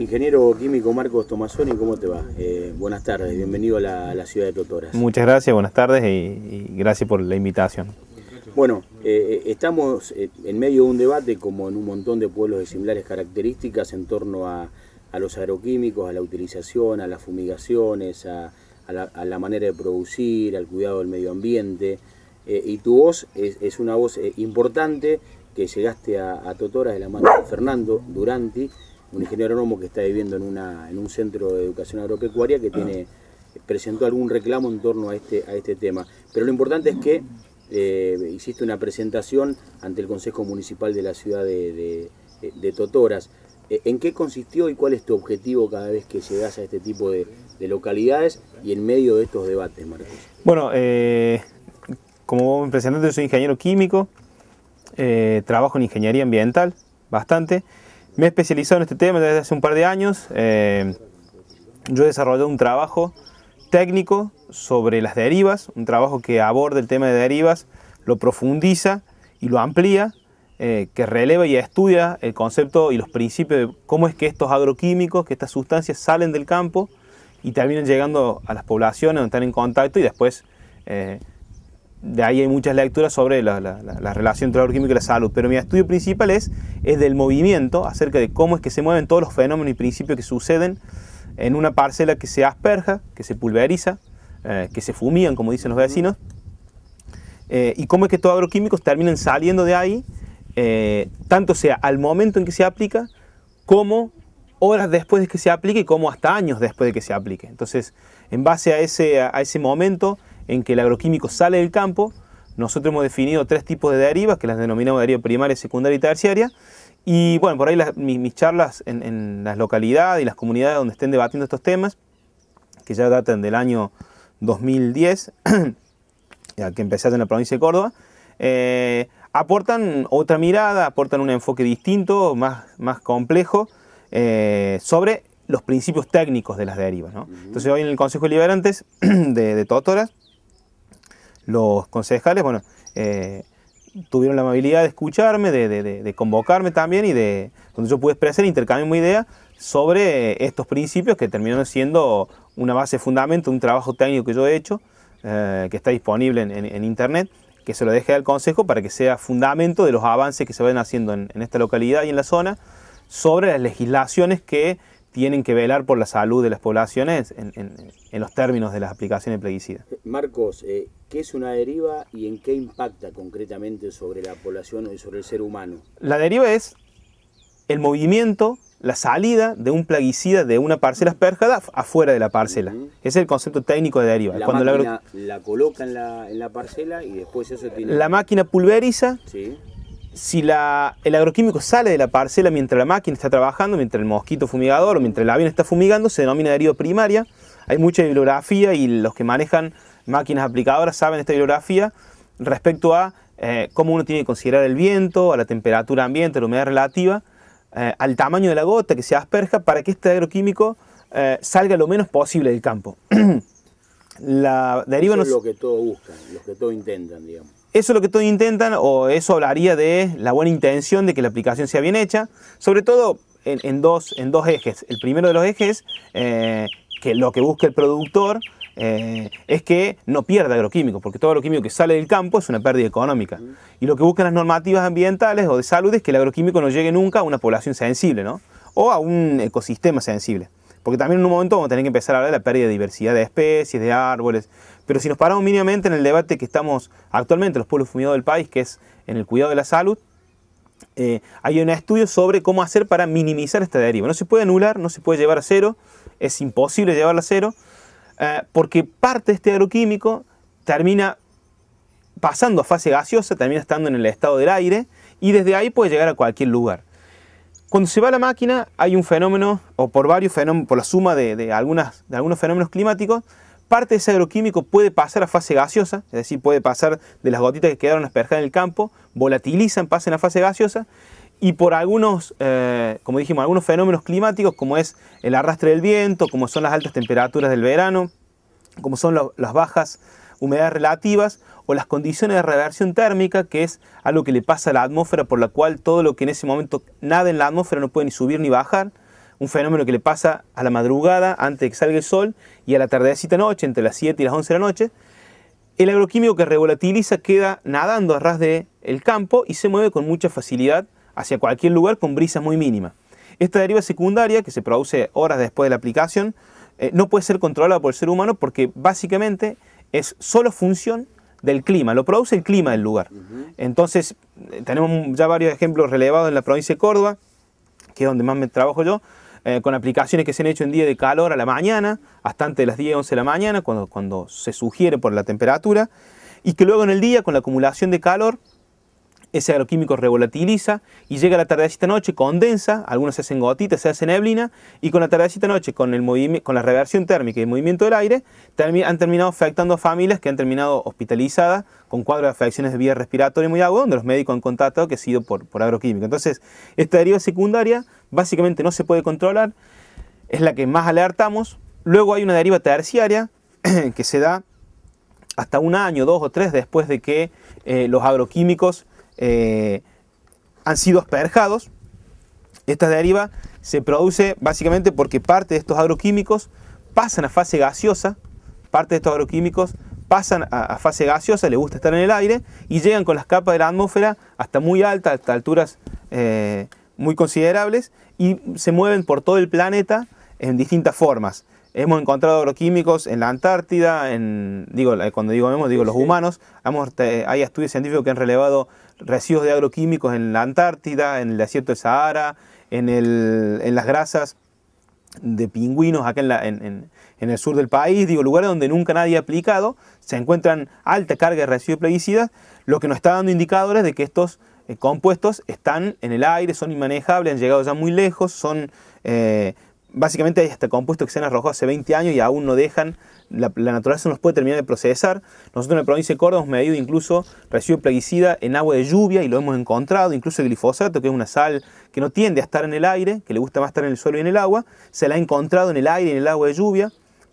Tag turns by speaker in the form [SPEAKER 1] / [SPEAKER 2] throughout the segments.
[SPEAKER 1] Ingeniero químico Marcos Tomasoni, ¿cómo te va? Buenas tardes, bienvenido a la ciudad de Totoras.
[SPEAKER 2] Muchas gracias, buenas tardes y gracias por la invitación.
[SPEAKER 1] Bueno, estamos en medio de un debate, como en un montón de pueblos de similares características, en torno a los agroquímicos, a la utilización, a las fumigaciones, a la manera de producir, al cuidado del medio ambiente. Y tu voz es una voz importante que llegaste a Totoras de la mano de Fernando Duranti, un ingeniero agrónomo que está viviendo en un centro de educación agropecuaria que presentó algún reclamo en torno a este tema. Pero lo importante es que hiciste una presentación ante el Consejo Municipal de la ciudad de Totoras. ¿En qué consistió y cuál es tu objetivo cada vez que llegás a este tipo de localidades y en medio de estos debates, Marcos?
[SPEAKER 2] Bueno, como presentante, yo soy ingeniero químico, trabajo en ingeniería ambiental bastante. Me he especializado en este tema desde hace un par de años. Yo he desarrollado un trabajo técnico sobre las derivas, un trabajo que aborda el tema de derivas, lo profundiza y lo amplía, que releva y estudia el concepto y los principios de cómo es que estos agroquímicos, que estas sustancias salen del campo y terminan llegando a las poblaciones donde están en contacto, y después de ahí hay muchas lecturas sobre la relación entre el agroquímico y la salud. Pero mi estudio principal es del movimiento, acerca de cómo es que se mueven todos los fenómenos y principios que suceden en una parcela que se asperja, que se pulveriza, que se fumigan, como dicen los vecinos, y cómo es que estos agroquímicos terminan saliendo de ahí, tanto sea al momento en que se aplica, como horas después de que se aplique, y como hasta años después de que se aplique. Entonces, en base a ese momento en que el agroquímico sale del campo, nosotros hemos definido 3 tipos de derivas, que las denominamos deriva primaria, secundaria y terciaria. Y bueno, por ahí mis charlas en las localidades y las comunidades donde estén debatiendo estos temas, que ya datan del año 2010, que empecé en la provincia de Córdoba, aportan otra mirada, aportan un enfoque distinto, más complejo, sobre los principios técnicos de las derivas, ¿no? Entonces hoy en el Consejo Deliberantes de Totoras, los concejales, bueno, tuvieron la amabilidad de escucharme, de convocarme también, y donde yo pude expresar, intercambiar ideas sobre estos principios que terminaron siendo una base fundamento de un trabajo técnico que yo he hecho, que está disponible en internet, que se lo dejé al Consejo para que sea fundamento de los avances que se van haciendo en esta localidad y en la zona sobre las legislaciones que tienen que velar por la salud de las poblaciones en los términos de las aplicaciones de plaguicidas.
[SPEAKER 1] Marcos, ¿qué es una deriva y en qué impacta concretamente sobre la población y sobre el ser humano?
[SPEAKER 2] La deriva es el movimiento, la salida de un plaguicida de una parcela asperjada afuera de la parcela. Ese es el concepto técnico de deriva.
[SPEAKER 1] La máquina la coloca en la parcela y después eso tiene...
[SPEAKER 2] La máquina pulveriza.
[SPEAKER 1] Sí.
[SPEAKER 2] Si el agroquímico sale de la parcela mientras la máquina está trabajando, mientras el mosquito fumigador o mientras el avión está fumigando, se denomina deriva primaria. Hay mucha bibliografía y los que manejan máquinas aplicadoras saben esta bibliografía respecto a cómo uno tiene que considerar el viento, a la temperatura ambiente, a la humedad relativa, al tamaño de la gota que se asperja para que este agroquímico salga lo menos posible del campo. La deriva
[SPEAKER 1] eso es lo que todos buscan, lo que todos intentan, digamos.
[SPEAKER 2] Eso es lo que todos intentan, o eso hablaría de la buena intención de que la aplicación sea bien hecha, sobre todo en dos ejes. El primero de los ejes, que lo que busca el productor, es que no pierda agroquímicos, porque todo agroquímico que sale del campo es una pérdida económica. Y lo que buscan las normativas ambientales o de salud es que el agroquímico no llegue nunca a una población sensible, ¿no? O a un ecosistema sensible. Porque también en un momento vamos a tener que empezar a hablar de la pérdida de diversidad de especies, de árboles. Pero si nos paramos mínimamente en el debate que estamos actualmente los pueblos fumigados del país, que es en el cuidado de la salud, hay un estudio sobre cómo hacer para minimizar esta deriva. No se puede anular, no se puede llevar a cero, es imposible llevarla a cero, porque parte de este agroquímico termina pasando a fase gaseosa, termina estando en el estado del aire, y desde ahí puede llegar a cualquier lugar. Cuando se va a la máquina hay un fenómeno, o por varios fenómenos, por la suma de algunos fenómenos climáticos, parte de ese agroquímico puede pasar a fase gaseosa, es decir, puede pasar de las gotitas que quedaron asperjadas en el campo, volatilizan, pasan a fase gaseosa, y por algunos, como dijimos, algunos fenómenos climáticos, como es el arrastre del viento, como son las altas temperaturas del verano, como son las bajas humedades relativas, o las condiciones de reversión térmica, que es algo que le pasa a la atmósfera, por la cual todo lo que en ese momento nada en la atmósfera no puede ni subir ni bajar, un fenómeno que le pasa a la madrugada antes de que salga el sol y a la tardecita noche, entre las 7 y las 11 de la noche. El agroquímico que revolatiliza queda nadando a ras del campo y se mueve con mucha facilidad hacia cualquier lugar con brisas muy mínimas. Esta deriva secundaria, que se produce horas después de la aplicación, no puede ser controlada por el ser humano porque básicamente es solo función del clima, lo produce el clima del lugar. Entonces, tenemos ya varios ejemplos relevados en la provincia de Córdoba, que es donde más me trabajo yo, con aplicaciones que se han hecho en día de calor a la mañana, hasta antes de las 10, 11 de la mañana, cuando se sugiere por la temperatura, y que luego en el día, con la acumulación de calor, ese agroquímico revolatiliza y llega a la tardecita noche, condensa, algunos se hacen gotitas, se hace neblina, y con la tardecita noche, con la reversión térmica y el movimiento del aire, han terminado afectando a familias que han terminado hospitalizadas con cuadros de afecciones de vía respiratoria muy agudas, donde los médicos han constatado que ha sido por agroquímico. Entonces, esta deriva secundaria básicamente no se puede controlar, es la que más alertamos. Luego hay una deriva terciaria que se da hasta un año, 2 o 3 después de que los agroquímicos han sido asperjados. Esta deriva se produce básicamente porque parte de estos agroquímicos pasan a fase gaseosa, a fase gaseosa, les gusta estar en el aire y llegan con las capas de la atmósfera hasta muy altas, hasta alturas muy considerables, y se mueven por todo el planeta en distintas formas. Hemos encontrado agroquímicos en la Antártida, cuando digo los humanos. Hay estudios científicos que han relevado residuos de agroquímicos en la Antártida, en el desierto del Sahara, en las grasas de pingüinos acá en el sur del país, lugares donde nunca nadie ha aplicado, se encuentran alta carga de residuos plaguicidas, lo que nos está dando indicadores de que estos compuestos están en el aire, son inmanejables, han llegado ya muy lejos, básicamente hay hasta compuestos que se han arrojado hace 20 años y aún no dejan, la naturaleza no los puede terminar de procesar. Nosotros en la provincia de Córdoba hemos medido incluso residuo plaguicida en agua de lluvia y lo hemos encontrado, incluso el glifosato, que es una sal que no tiende a estar en el aire, que le gusta más estar en el suelo y en el agua, se la ha encontrado en el aire y en el agua de lluvia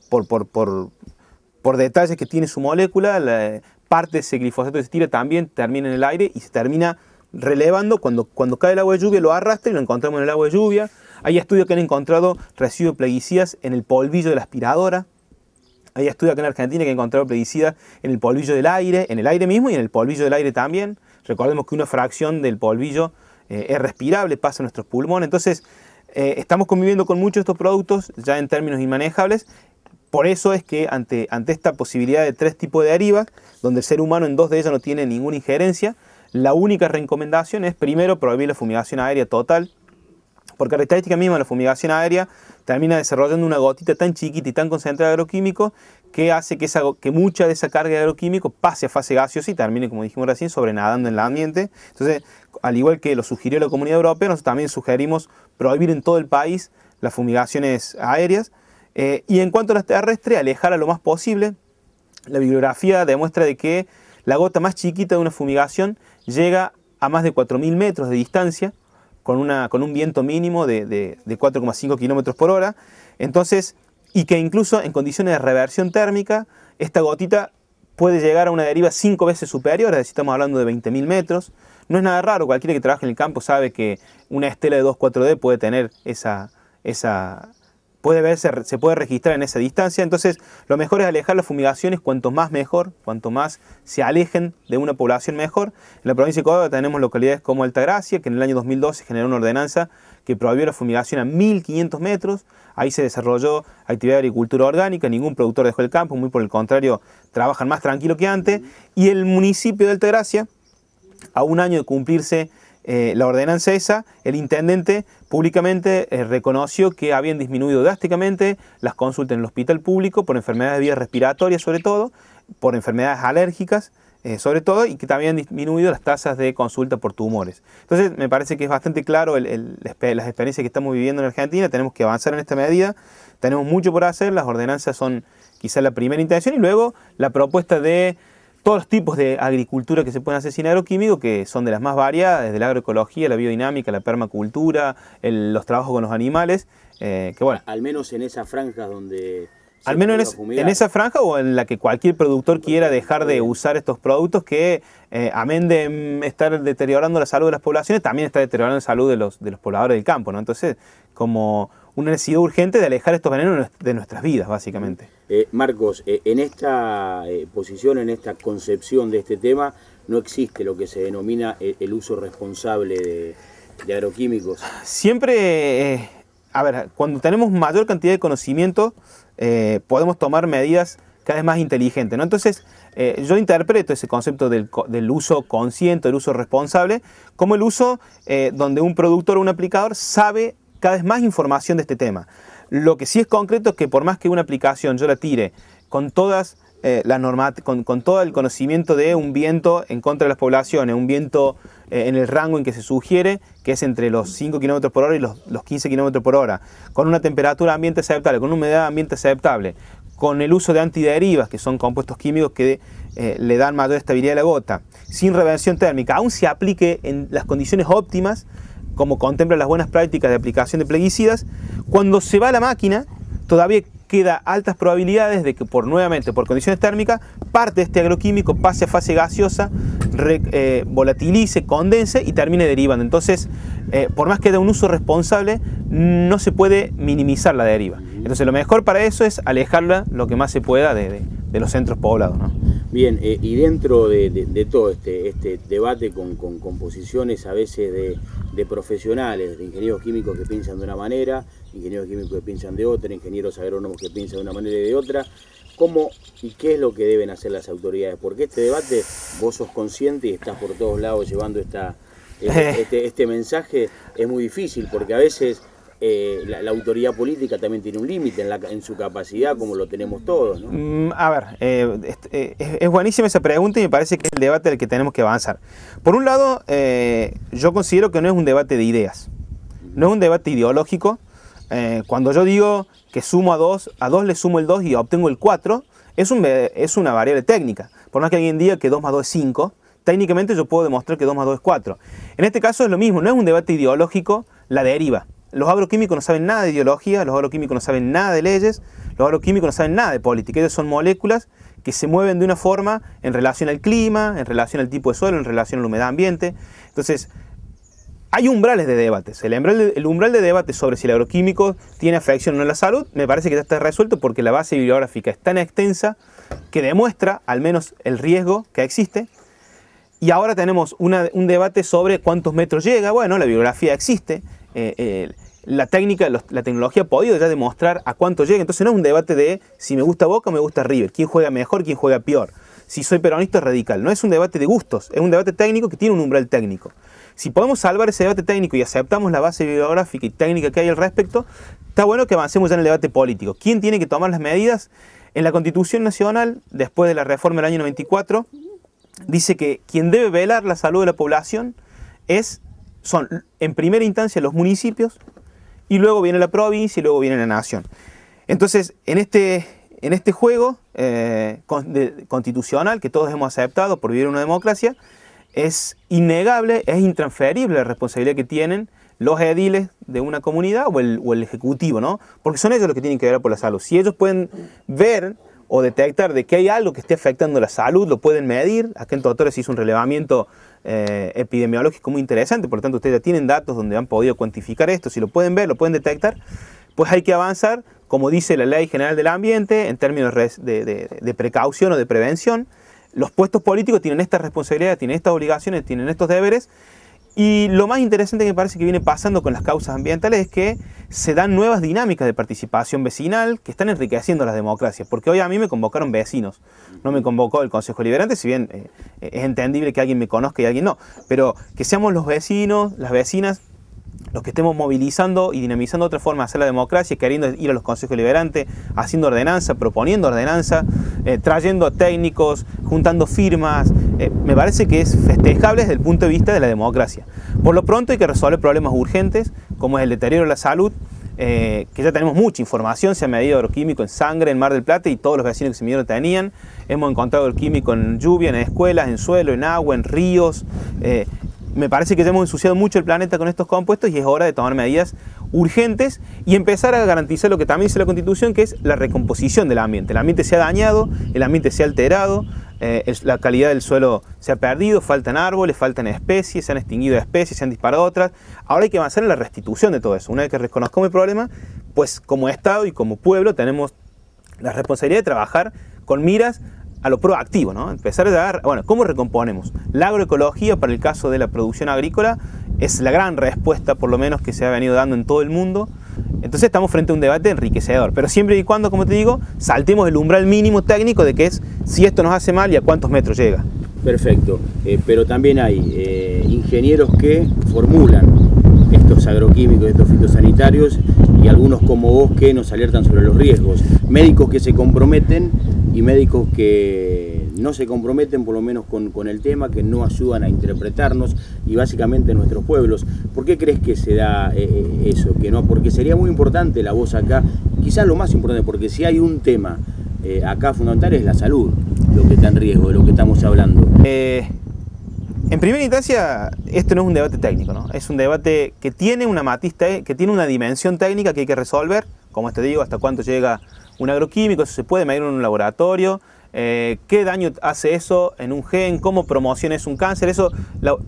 [SPEAKER 2] por detalles que tiene su molécula. Parte de ese glifosato que se tira también termina en el aire y se termina relevando cuando cae el agua de lluvia, lo arrastra y lo encontramos en el agua de lluvia. Hay estudios que han encontrado residuos plaguicidas en el polvillo de la aspiradora. Hay estudios acá en Argentina que han encontrado plaguicidas en el polvillo del aire, en el aire mismo y en el polvillo del aire también. Recordemos que una fracción del polvillo es respirable, pasa a nuestros pulmones. Entonces, estamos conviviendo con muchos de estos productos ya en términos inmanejables. Por eso es que ante esta posibilidad de 3 tipos de derivas, donde el ser humano en 2 de ellas no tiene ninguna injerencia, la única recomendación es primero prohibir la fumigación aérea total, por característica misma la fumigación aérea termina desarrollando una gotita tan chiquita y tan concentrada de agroquímico que hace que mucha de esa carga de agroquímico pase a fase gaseosa y termine, como dijimos recién, sobrenadando en el ambiente. Entonces, al igual que lo sugirió la Comunidad Europea, nosotros también sugerimos prohibir en todo el país las fumigaciones aéreas. Y en cuanto a las terrestres, alejar a lo más posible. La bibliografía demuestra de que la gota más chiquita de una fumigación llega a más de 4.000 metros de distancia, con un viento mínimo de 4,5 km por hora. Entonces, y que incluso en condiciones de reversión térmica, esta gotita puede llegar a una deriva 5 veces superior, es decir, estamos hablando de 20.000 metros. No es nada raro, cualquiera que trabaje en el campo sabe que una estela de 2,4-D puede tener se puede registrar en esa distancia. Entonces, lo mejor es alejar las fumigaciones, cuanto más mejor, cuanto más se alejen de una población mejor. En la provincia de Córdoba tenemos localidades como Altagracia, que en el año 2012 generó una ordenanza que prohibió la fumigación a 1.500 metros. Ahí se desarrolló actividad de agricultura orgánica, ningún productor dejó el campo, muy por el contrario, trabajan más tranquilo que antes. Y el municipio de Altagracia, a un año de cumplirse la ordenanza esa, el intendente públicamente reconoció que habían disminuido drásticamente las consultas en el hospital público por enfermedades de vías respiratorias, sobre todo, por enfermedades alérgicas, sobre todo, y que también han disminuido las tasas de consulta por tumores. Entonces, me parece que es bastante claro las experiencias que estamos viviendo en Argentina. Tenemos que avanzar en esta medida, tenemos mucho por hacer, las ordenanzas son quizá la primera intención, y luego la propuesta de todos los tipos de agricultura que se pueden hacer sin agroquímico, que son de las más variadas, desde la agroecología, la biodinámica, la permacultura, los trabajos con los animales, que bueno.
[SPEAKER 1] Al menos en esa franja donde...
[SPEAKER 2] Al menos en esa franja, o en la que cualquier productor quiera dejar de usar estos productos que, amén de estar deteriorando la salud de las poblaciones, también está deteriorando la salud de los pobladores del campo, ¿no? Entonces, como una necesidad urgente de alejar estos venenos de nuestras vidas, básicamente.
[SPEAKER 1] Marcos, en esta posición, en esta concepción de este tema, no existe lo que se denomina el uso responsable de agroquímicos.
[SPEAKER 2] Siempre, a ver, cuando tenemos mayor cantidad de conocimiento, podemos tomar medidas cada vez más inteligentes, ¿no? Entonces, yo interpreto ese concepto del uso consciente, del uso responsable, como el uso donde un productor o un aplicador sabe cada vez más información de este tema. Lo que sí es concreto es que por más que una aplicación yo la tire con todas con todo el conocimiento de un viento en contra de las poblaciones, un viento en el rango en que se sugiere, que es entre los 5 km por hora y los 15 km por hora, con una temperatura ambiente aceptable, con una humedad ambiente aceptable, con el uso de antiderivas, que son compuestos químicos que le dan mayor estabilidad a la gota, sin reversión térmica, aún se aplique en las condiciones óptimas, como contemplan las buenas prácticas de aplicación de plaguicidas, cuando se va a la máquina, todavía queda altas probabilidades de que nuevamente por condiciones térmicas, parte de este agroquímico pase a fase gaseosa, volatilice, condense y termine derivando. Entonces, por más que haya un uso responsable, no se puede minimizar la deriva. Entonces, lo mejor para eso es alejarla lo que más se pueda de los centros poblados, ¿no?
[SPEAKER 1] Bien, y dentro de todo este debate con posiciones a veces de profesionales, de ingenieros químicos que piensan de una manera, ingenieros químicos que piensan de otra, ingenieros agrónomos que piensan de una manera y de otra, ¿cómo y qué es lo que deben hacer las autoridades? Porque este debate, vos sos consciente y estás por todos lados llevando este mensaje, es muy difícil porque a veces la autoridad política también tiene un límite en su capacidad, como lo tenemos todos, ¿no?
[SPEAKER 2] A ver, es buenísima esa pregunta y me parece que es el debate del que tenemos que avanzar. Por un lado, yo considero que no es un debate de ideas, no es un debate ideológico. Cuando yo digo que sumo a 2 le sumo el 2 y obtengo el 4, es una variable técnica. Por más que alguien diga que 2 más 2 es 5, técnicamente yo puedo demostrar que 2 más 2 es 4. En este caso es lo mismo, no es un debate ideológico la deriva. Los agroquímicos no saben nada de ideología, los agroquímicos no saben nada de leyes, los agroquímicos no saben nada de política. Ellos son moléculas que se mueven de una forma en relación al clima, en relación al tipo de suelo, en relación a la humedad ambiente. Entonces, hay umbrales de debates. El umbral de debate sobre si el agroquímico tiene afección o no en la salud, me parece que ya está resuelto porque la base bibliográfica es tan extensa que demuestra al menos el riesgo que existe. Y ahora tenemos un debate sobre cuántos metros llega. Bueno, la bibliografía existe. La tecnología ha podido ya demostrar a cuánto llega. Entonces no es un debate de si me gusta Boca o me gusta River, quién juega mejor, quién juega peor, si soy peronista o radical. No es un debate de gustos, es un debate técnico que tiene un umbral técnico. Si podemos salvar ese debate técnico y aceptamos la base bibliográfica y técnica que hay al respecto, está bueno que avancemos ya en el debate político. ¿Quién tiene que tomar las medidas? En la Constitución Nacional, después de la reforma del año 94, dice que quien debe velar la salud de la población son en primera instancia los municipios, y luego viene la provincia y luego viene la nación. Entonces, en este juego constitucional que todos hemos aceptado por vivir en una democracia, es innegable, es intransferible la responsabilidad que tienen los ediles de una comunidad o el ejecutivo, ¿no? Porque son ellos los que tienen que ver por la salud. Si ellos pueden ver o detectar de que hay algo que esté afectando la salud, lo pueden medir. Acá en Totores se hizo un relevamiento epidemiológico muy interesante, por lo tanto ustedes ya tienen datos donde han podido cuantificar esto. Si lo pueden ver, lo pueden detectar, pues hay que avanzar, como dice la Ley General del Ambiente, en términos de precaución o de prevención. Los puestos políticos tienen esta responsabilidad, tienen estas obligaciones, tienen estos deberes. Y lo más interesante que me parece que viene pasando con las causas ambientales es que se dan nuevas dinámicas de participación vecinal que están enriqueciendo las democracias. Porque hoy a mí me convocaron vecinos, no me convocó el Consejo Deliberante, si bien es entendible que alguien me conozca y alguien no. Pero que seamos los vecinos, las vecinas, los que estemos movilizando y dinamizando otra forma de hacer la democracia, queriendo ir a los consejos deliberantes, haciendo ordenanza, proponiendo ordenanza, trayendo a técnicos, juntando firmas, me parece que es festejable desde el punto de vista de la democracia. Por lo pronto hay que resolver problemas urgentes, como es el deterioro de la salud, que ya tenemos mucha información, se ha medido agroquímico en sangre en Mar del Plata y todos los vecinos que se midieron tenían, hemos encontrado agroquímico en lluvia, en escuelas, en suelo, en agua, en ríos. Me parece que ya hemos ensuciado mucho el planeta con estos compuestos y es hora de tomar medidas urgentes y empezar a garantizar lo que también dice la Constitución, que es la recomposición del ambiente. El ambiente se ha dañado, el ambiente se ha alterado, la calidad del suelo se ha perdido, faltan árboles, faltan especies, se han extinguido especies, se han disparado otras. Ahora hay que avanzar en la restitución de todo eso. Una vez que reconozcamos el problema, pues como Estado y como pueblo tenemos la responsabilidad de trabajar con miras a lo proactivo, ¿no? Empezar a dar, bueno, ¿cómo recomponemos? La agroecología, para el caso de la producción agrícola, es la gran respuesta, por lo menos, que se ha venido dando en todo el mundo. Entonces estamos frente a un debate enriquecedor, pero siempre y cuando, como te digo, saltemos el umbral mínimo técnico de que es si esto nos hace mal y a cuántos metros llega.
[SPEAKER 1] Perfecto, pero también hay ingenieros que formulan estos agroquímicos, estos fitosanitarios, y algunos como vos que nos alertan sobre los riesgos. Médicos que se comprometen y médicos que no se comprometen, por lo menos con el tema, que no ayudan a interpretarnos y básicamente nuestros pueblos. ¿Por qué crees que se da eso? Que no, porque sería muy importante la voz acá, quizás lo más importante, porque si hay un tema acá fundamental es la salud, lo que está en riesgo, de lo que estamos hablando.
[SPEAKER 2] En primera instancia, esto no es un debate técnico, ¿no? Es un debate que tiene una matiz, que tiene una dimensión técnica que hay que resolver, como te digo, hasta cuánto llega un agroquímico, eso se puede medir en un laboratorio, qué daño hace eso en un gen, cómo promociona un cáncer, eso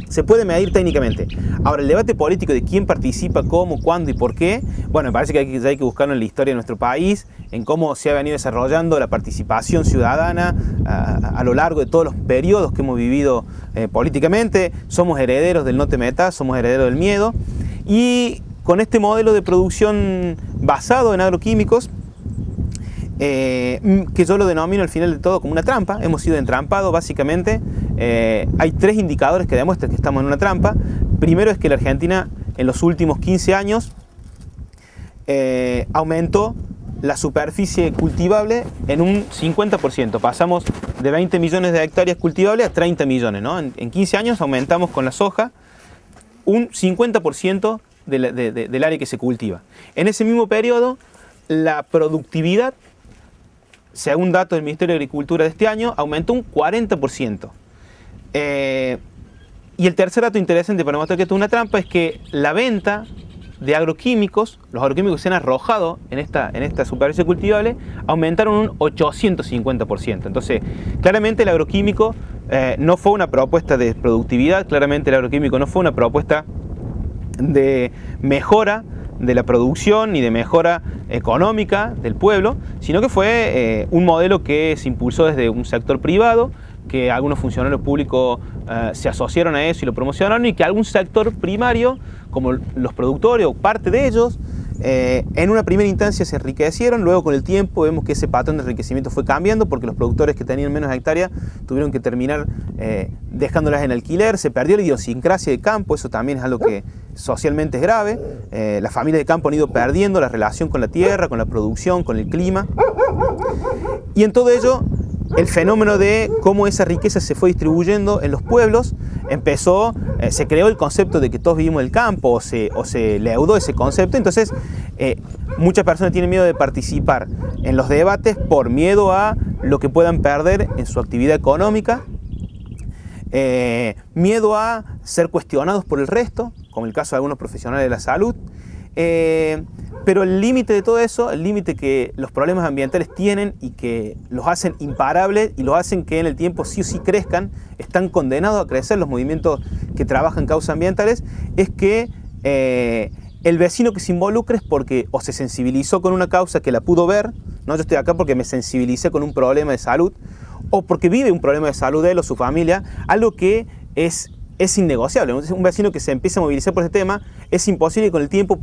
[SPEAKER 2] se puede medir técnicamente. Ahora, el debate político de quién participa, cómo, cuándo y por qué, bueno, me parece que hay que buscarlo en la historia de nuestro país, en cómo se ha venido desarrollando la participación ciudadana a lo largo de todos los periodos que hemos vivido políticamente. Somos herederos del no te metas, somos herederos del miedo, y con este modelo de producción basado en agroquímicos, que yo lo denomino al final de todo como una trampa. Hemos sido entrampados básicamente. Hay tres indicadores que demuestran que estamos en una trampa. Primero es que la Argentina en los últimos 15 años aumentó la superficie cultivable en un 50%. Pasamos de 20 millones de hectáreas cultivables a 30 millones, ¿no? En 15 años aumentamos con la soja un 50% del área que se cultiva. En ese mismo periodo, la productividad, según datos del Ministerio de Agricultura de este año, aumentó un 40%. Y el tercer dato interesante para mostrar que esto es una trampa es que la venta de agroquímicos, los agroquímicos que se han arrojado en esta superficie cultivable, aumentaron un 850%. Entonces, claramente el agroquímico no fue una propuesta de productividad, claramente el agroquímico no fue una propuesta de mejora de la producción ni de mejora económica del pueblo, sino que fue un modelo que se impulsó desde un sector privado, que algunos funcionarios públicos se asociaron a eso y lo promocionaron, y que algún sector primario, como los productores o parte de ellos, en una primera instancia se enriquecieron. Luego, con el tiempo, vemos que ese patrón de enriquecimiento fue cambiando, porque los productores que tenían menos hectáreas tuvieron que terminar dejándolas en alquiler. Se perdió la idiosincrasia de campo, eso también es algo que socialmente es grave. Las familias de campo han ido perdiendo la relación con la tierra, con la producción, con el clima. Y en todo ello, el fenómeno de cómo esa riqueza se fue distribuyendo en los pueblos empezó, se creó el concepto de que todos vivimos del campo, o se leudó ese concepto. Entonces muchas personas tienen miedo de participar en los debates por miedo a lo que puedan perder en su actividad económica, miedo a ser cuestionados por el resto, como el caso de algunos profesionales de la salud. Pero el límite de todo eso, el límite que los problemas ambientales tienen y que los hacen imparables y los hacen que en el tiempo sí o sí crezcan, están condenados a crecer los movimientos que trabajan causas ambientales, es que el vecino que se involucre es porque o se sensibilizó con una causa que la pudo ver, ¿no? Yo estoy acá porque me sensibilicé con un problema de salud, o porque vive un problema de salud de él o su familia, algo que es innegociable. Un vecino que se empieza a movilizar por ese tema, es imposible que con el tiempo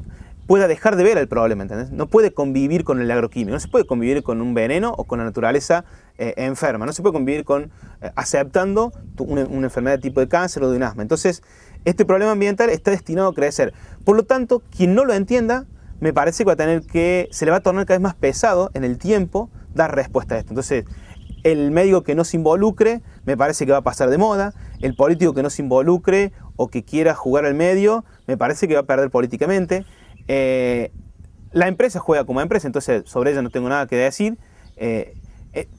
[SPEAKER 2] pueda dejar de ver el problema, ¿entendés? No puede convivir con el agroquímico, no se puede convivir con un veneno o con la naturaleza enferma, no se puede convivir con aceptando una enfermedad de tipo de cáncer o de un asma. Entonces, este problema ambiental está destinado a crecer. Por lo tanto, quien no lo entienda, me parece que se le va a tornar cada vez más pesado en el tiempo dar respuesta a esto. Entonces, el médico que no se involucre, me parece que va a pasar de moda. El político que no se involucre o que quiera jugar al medio, me parece que va a perder políticamente. La empresa juega como empresa, entonces sobre ella no tengo nada que decir,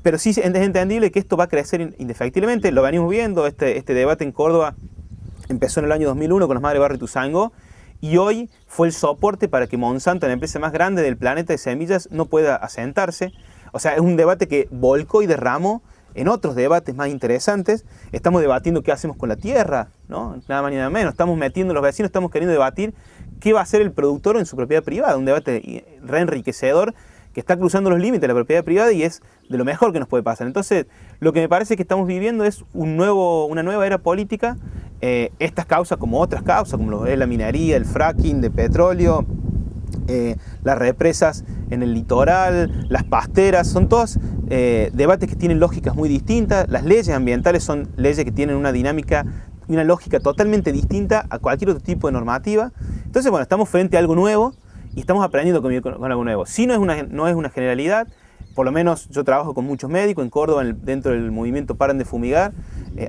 [SPEAKER 2] pero sí es entendible que esto va a crecer indefectiblemente. Lo venimos viendo, este debate en Córdoba empezó en el año 2001 con las Madres Barro y Tuzango, y hoy fue el soporte para que Monsanto, la empresa más grande del planeta de semillas, no pueda asentarse. O sea, es un debate que volcó y derramó en otros debates más interesantes, estamos debatiendo qué hacemos con la tierra, ¿no? Nada más ni nada menos. Estamos metiendo, los vecinos estamos queriendo debatir qué va a hacer el productor en su propiedad privada. Un debate reenriquecedor que está cruzando los límites de la propiedad privada y es de lo mejor que nos puede pasar. Entonces, lo que me parece que estamos viviendo es una nueva era política. Estas causas como otras causas, como lo es la minería, el fracking de petróleo, las represas en el litoral, las pasteras, son todos debates que tienen lógicas muy distintas. Las leyes ambientales son leyes que tienen una dinámica y una lógica totalmente distinta a cualquier otro tipo de normativa. Entonces, bueno, estamos frente a algo nuevo y estamos aprendiendo a convivir con algo nuevo. Sí, no es una generalidad. Por lo menos yo trabajo con muchos médicos en Córdoba, dentro del movimiento Paren de Fumigar.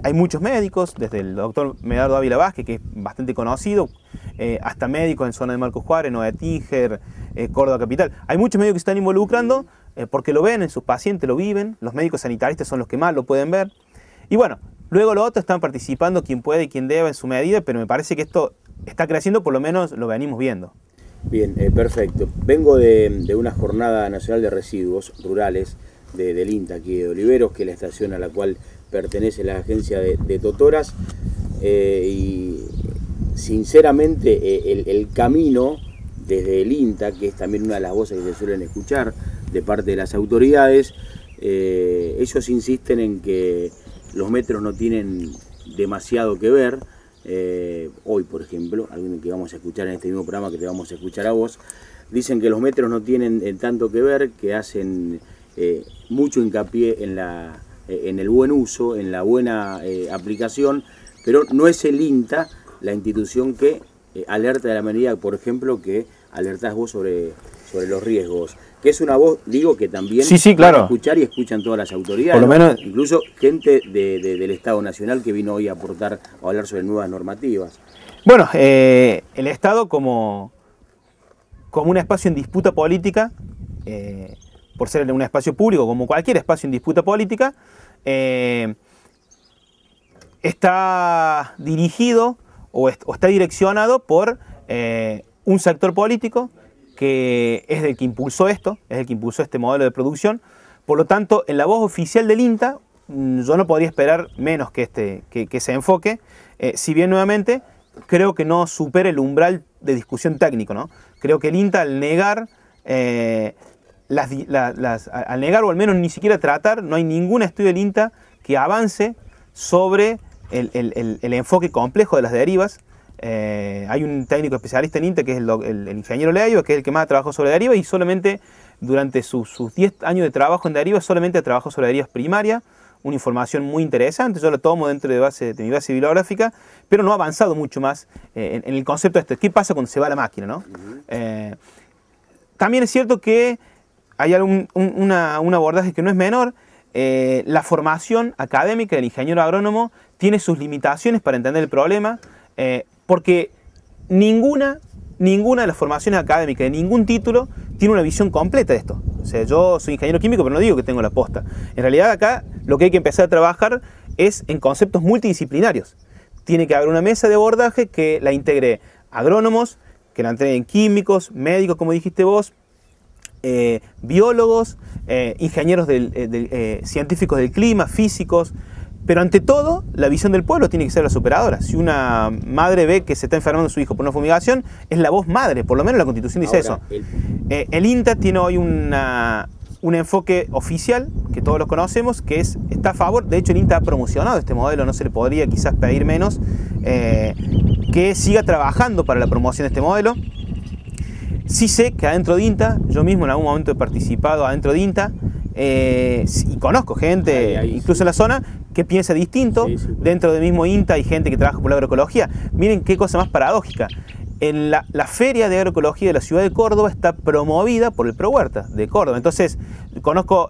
[SPEAKER 2] Hay muchos médicos, desde el doctor Medardo Ávila Vázquez, que es bastante conocido, hasta médicos en zona de Marcos Juárez, Noé Tínger, Córdoba Capital. Hay muchos médicos que están involucrando porque lo ven en sus pacientes, lo viven. Los médicos sanitaristas son los que más lo pueden ver. Y bueno, luego los otros están participando, quien puede y quien deba en su medida, pero me parece que esto está creciendo, por lo menos lo venimos viendo.
[SPEAKER 1] Bien, perfecto. Vengo de una jornada nacional de residuos rurales del INTA aquí de Oliveros, que es la estación a la cual pertenece la agencia de Totoras, y sinceramente el camino desde el INTA, que es también una de las voces que se suelen escuchar de parte de las autoridades, ellos insisten en que los metros no tienen demasiado que ver. Hoy, por ejemplo, alguien que vamos a escuchar en este mismo programa, que te vamos a escuchar a vos, dicen que los metros no tienen tanto que ver, que hacen mucho hincapié en el buen uso, en la buena aplicación, pero no es el INTA la institución que alerta de la medida, por ejemplo, que alertás vos sobre los riesgos. Que es una voz, digo, que también
[SPEAKER 2] sí, claro,
[SPEAKER 1] van a escuchar y escuchan todas las autoridades,
[SPEAKER 2] por lo menos,
[SPEAKER 1] incluso gente del Estado Nacional que vino hoy a aportar o hablar sobre nuevas normativas.
[SPEAKER 2] Bueno, el Estado como un espacio en disputa política, por ser un espacio público, como cualquier espacio en disputa política, está dirigido o está direccionado por un sector político que es el que impulsó esto, es el que impulsó este modelo de producción. Por lo tanto, en la voz oficial del INTA, yo no podría esperar menos que se enfoque, si bien nuevamente creo que no supera el umbral de discusión técnico, ¿no? Creo que el INTA al negar, al negar o al menos ni siquiera tratar, no hay ningún estudio del INTA que avance sobre el enfoque complejo de las derivas. Hay un técnico especialista en INTA que es el ingeniero Leiva, que es el que más trabajó sobre derivas, y solamente durante sus 10 años de trabajo en derivas solamente trabajó sobre derivas primarias, una información muy interesante. Yo la tomo dentro de mi base bibliográfica, pero no ha avanzado mucho más en el concepto de qué pasa cuando se va la máquina, ¿no? También es cierto que hay un abordaje que no es menor. La formación académica del ingeniero agrónomo tiene sus limitaciones para entender el problema, porque ninguna de las formaciones académicas de ningún título tiene una visión completa de esto. O sea, yo soy ingeniero químico, pero no digo que tengo la posta. En realidad acá lo que hay que empezar a trabajar es en conceptos multidisciplinarios. Tiene que haber una mesa de abordaje que la integre agrónomos, que la integren químicos, médicos, como dijiste vos, biólogos, ingenieros científicos del clima, físicos. Pero ante todo, la visión del pueblo tiene que ser la superadora. Si una madre ve que se está enfermando su hijo por una fumigación, es la voz madre, por lo menos la Constitución dice eso. El INTA tiene hoy un enfoque oficial, que todos lo conocemos, que está a favor. De hecho, el INTA ha promocionado este modelo, no se le podría quizás pedir menos, que siga trabajando para la promoción de este modelo. Sí sé que adentro de INTA, yo mismo en algún momento he participado adentro de INTA, y conozco gente, incluso en la zona, que piensa distinto. Dentro del mismo INTA hay gente que trabaja por la agroecología. Miren qué cosa más paradójica. La Feria de Agroecología de la ciudad de Córdoba está promovida por el ProHuerta de Córdoba. Entonces, conozco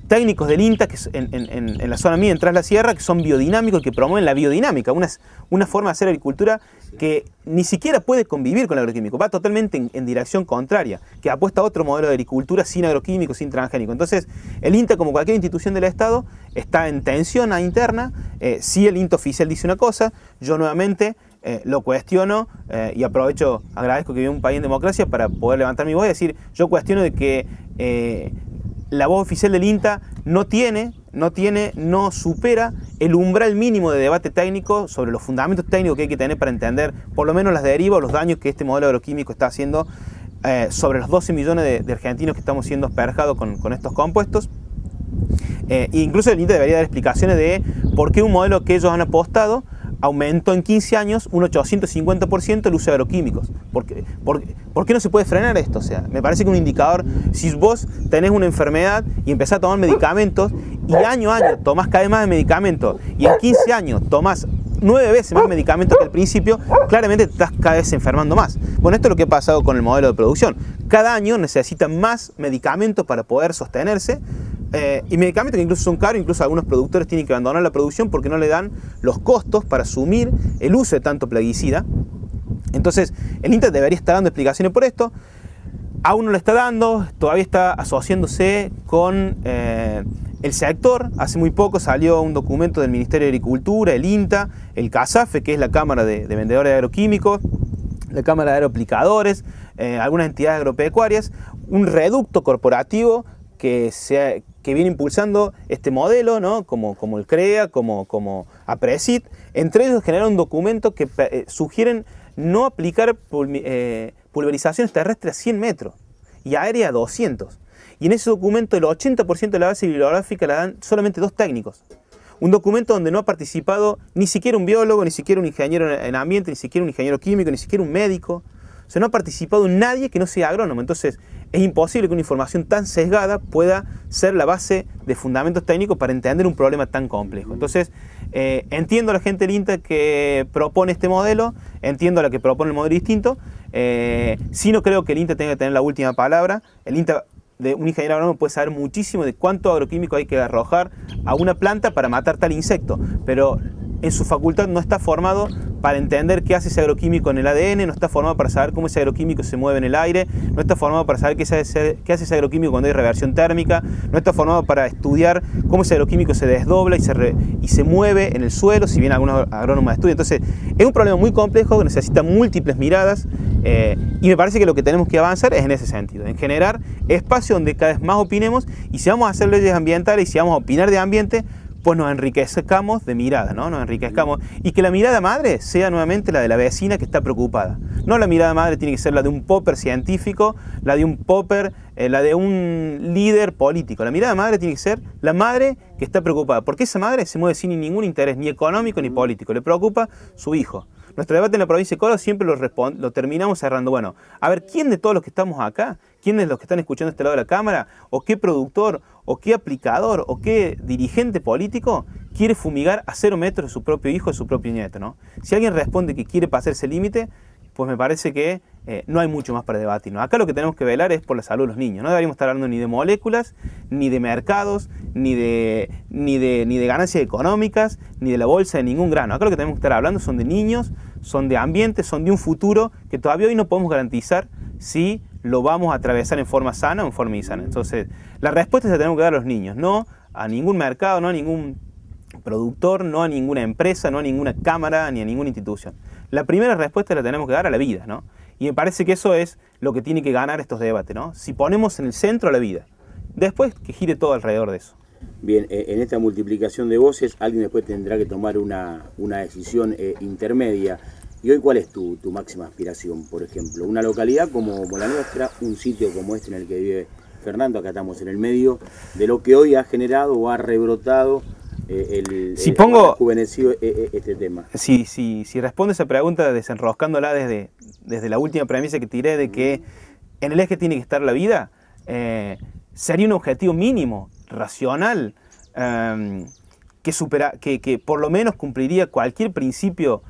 [SPEAKER 2] técnicos del INTA que en la zona mía, en Tras la Sierra, que son biodinámicos, que promueven la biodinámica, una forma de hacer agricultura que ni siquiera puede convivir con el agroquímico, va totalmente en dirección contraria, que apuesta a otro modelo de agricultura sin agroquímico, sin transgénico. Entonces, el INTA, como cualquier institución del Estado, está en tensión interna. Si el INTA oficial dice una cosa, yo nuevamente lo cuestiono, y aprovecho, agradezco que viva un país en democracia para poder levantar mi voz y decir, yo cuestiono de que la voz oficial del INTA no tiene no supera el umbral mínimo de debate técnico sobre los fundamentos técnicos que hay que tener para entender por lo menos las derivas o los daños que este modelo agroquímico está haciendo sobre los 12 millones de argentinos que estamos siendo asperjados con estos compuestos. Incluso el INTA debería dar explicaciones de por qué un modelo que ellos han apostado aumentó en 15 años un 850% el uso de agroquímicos. ¿Por qué no se puede frenar esto? O sea, me parece que un indicador, si vos tenés una enfermedad y empezás a tomar medicamentos y año a año tomás cada vez más de medicamentos y en 15 años tomás 9 veces más medicamentos que al principio, claramente te estás cada vez enfermando más. Bueno, esto es lo que ha pasado con el modelo de producción. Cada año necesitan más medicamentos para poder sostenerse. Y medicamentos que incluso son caros, incluso algunos productores tienen que abandonar la producción porque no le dan los costos para asumir el uso de tanto plaguicida. Entonces el INTA debería estar dando explicaciones por esto, aún no lo está dando, todavía está asociándose con el sector. Hace muy poco salió un documento del Ministerio de Agricultura, el INTA, el CASAFE, que es la Cámara de Vendedores de Agroquímicos, la Cámara de Agroaplicadores, algunas entidades agropecuarias, un reducto corporativo que viene impulsando este modelo, ¿no? como el CREA, como APRESID. Entre ellos generaron un documento que sugieren no aplicar pulverizaciones terrestres a 100 metros y aéreas a 200. Y en ese documento el 80% de la base bibliográfica la dan solamente 2 técnicos. Un documento donde no ha participado ni siquiera un biólogo, ni siquiera un ingeniero en ambiente, ni siquiera un ingeniero químico, ni siquiera un médico. O sea, no ha participado nadie que no sea agrónomo. Entonces, es imposible que una información tan sesgada pueda ser la base de fundamentos técnicos para entender un problema tan complejo. Entonces, entiendo a la gente del INTA que propone este modelo, entiendo a la que propone el modelo distinto. Sí, no creo que el INTA tenga que tener la última palabra. El INTA, de un ingeniero agrónomo, puede saber muchísimo de cuánto agroquímico hay que arrojar a una planta para matar tal insecto, pero en su facultad no está formado para entender qué hace ese agroquímico en el ADN, no está formado para saber cómo ese agroquímico se mueve en el aire, no está formado para saber qué hace ese agroquímico cuando hay reversión térmica, no está formado para estudiar cómo ese agroquímico se desdobla y se mueve en el suelo, si bien algunos agrónomos estudian. Entonces, es un problema muy complejo que necesita múltiples miradas y me parece que lo que tenemos que avanzar es en ese sentido, en generar espacio donde cada vez más opinemos, y si vamos a hacer leyes ambientales y si vamos a opinar de ambiente, pues nos enriquezcamos de mirada, ¿no? Nos enriquezcamos, y que la mirada madre sea nuevamente la de la vecina que está preocupada. No la mirada madre tiene que ser la de un popper científico, la de un popper, la de un líder político. La mirada madre tiene que ser la madre que está preocupada, porque esa madre se mueve sin ningún interés, ni económico ni político, le preocupa su hijo. Nuestro debate en la provincia de Córdoba siempre lo terminamos cerrando. Bueno, a ver, ¿quién de todos los que estamos acá, quién de los que están escuchando este lado de la cámara, o qué productor, o qué aplicador, o qué dirigente político quiere fumigar a 0 metros de su propio hijo, de su propio nieto, ¿no? Si alguien responde que quiere pasar ese límite, pues me parece que no hay mucho más para debatir, ¿no? Acá lo que tenemos que velar es por la salud de los niños. No deberíamos estar hablando ni de moléculas, ni de mercados, ni de ganancias económicas, ni de la bolsa de ningún grano. Acá lo que tenemos que estar hablando son de niños, son de ambiente, son de un futuro que todavía hoy no podemos garantizar si lo vamos a atravesar en forma sana o en forma insana. Entonces, la respuesta se la tenemos que dar a los niños, no a ningún mercado, no a ningún productor, no a ninguna empresa, no a ninguna cámara, ni a ninguna institución. La primera respuesta la tenemos que dar a la vida, ¿no? Y me parece que eso es lo que tiene que ganar estos debates, ¿no? Si ponemos en el centro a la vida, después que gire todo alrededor de eso.
[SPEAKER 1] Bien, en esta multiplicación de voces, alguien después tendrá que tomar una decisión intermedia. ¿Y hoy cuál es tu máxima aspiración, por ejemplo? Una localidad como la nuestra, un sitio como este en el que vive Fernando, acá estamos en el medio de lo que hoy ha generado o ha rebrotado rejuvenecido este tema.
[SPEAKER 2] Si responde esa pregunta desenroscándola desde la última premisa que tiré de que en el eje tiene que estar la vida, sería un objetivo mínimo, racional, que por lo menos cumpliría cualquier principio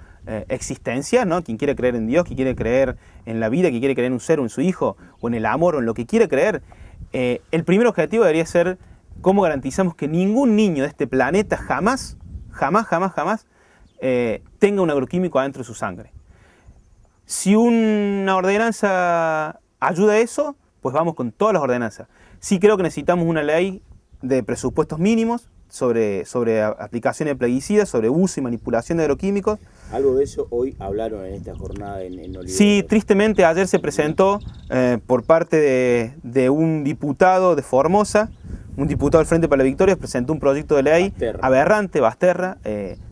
[SPEAKER 2] existencial, ¿no? Quien quiere creer en Dios, quien quiere creer en la vida, quien quiere creer en un ser o en su hijo, o en el amor, o en lo que quiera creer, el primer objetivo debería ser cómo garantizamos que ningún niño de este planeta jamás tenga un agroquímico adentro de su sangre. Si una ordenanza ayuda a eso, pues vamos con todas las ordenanzas. Sí creo que necesitamos una ley de presupuestos mínimos sobre aplicación de plaguicidas, sobre uso y manipulación de agroquímicos.
[SPEAKER 1] Algo de eso hoy hablaron en esta jornada en Oliveros.
[SPEAKER 2] Sí, tristemente ayer se presentó por parte de un diputado de Formosa un diputado del Frente para la Victoria presentó un proyecto de ley aberrante, Basterra,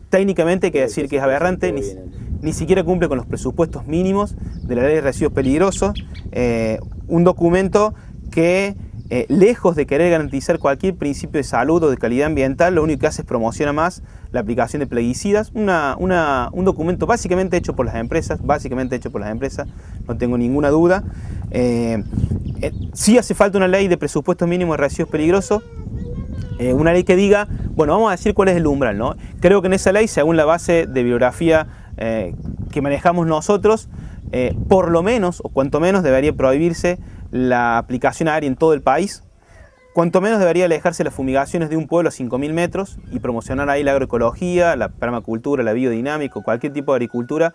[SPEAKER 2] técnicamente hay que decir que es aberrante, ni siquiera cumple con los presupuestos mínimos de la ley de residuos peligrosos, un documento que lejos de querer garantizar cualquier principio de salud o de calidad ambiental, lo único que hace es promociona más la aplicación de plaguicidas, un documento básicamente hecho por las empresas, no tengo ninguna duda. Sí hace falta una ley de presupuestos mínimos de residuos peligrosos, una ley que diga, bueno, vamos a decir cuál es el umbral, ¿no? Creo que en esa ley, según la base de bibliografía que manejamos nosotros, por lo menos, o cuanto menos, debería prohibirse la aplicación aérea en todo el país, cuanto menos debería alejarse las fumigaciones de un pueblo a 5.000 metros y promocionar ahí la agroecología, la permacultura, la biodinámica, cualquier tipo de agricultura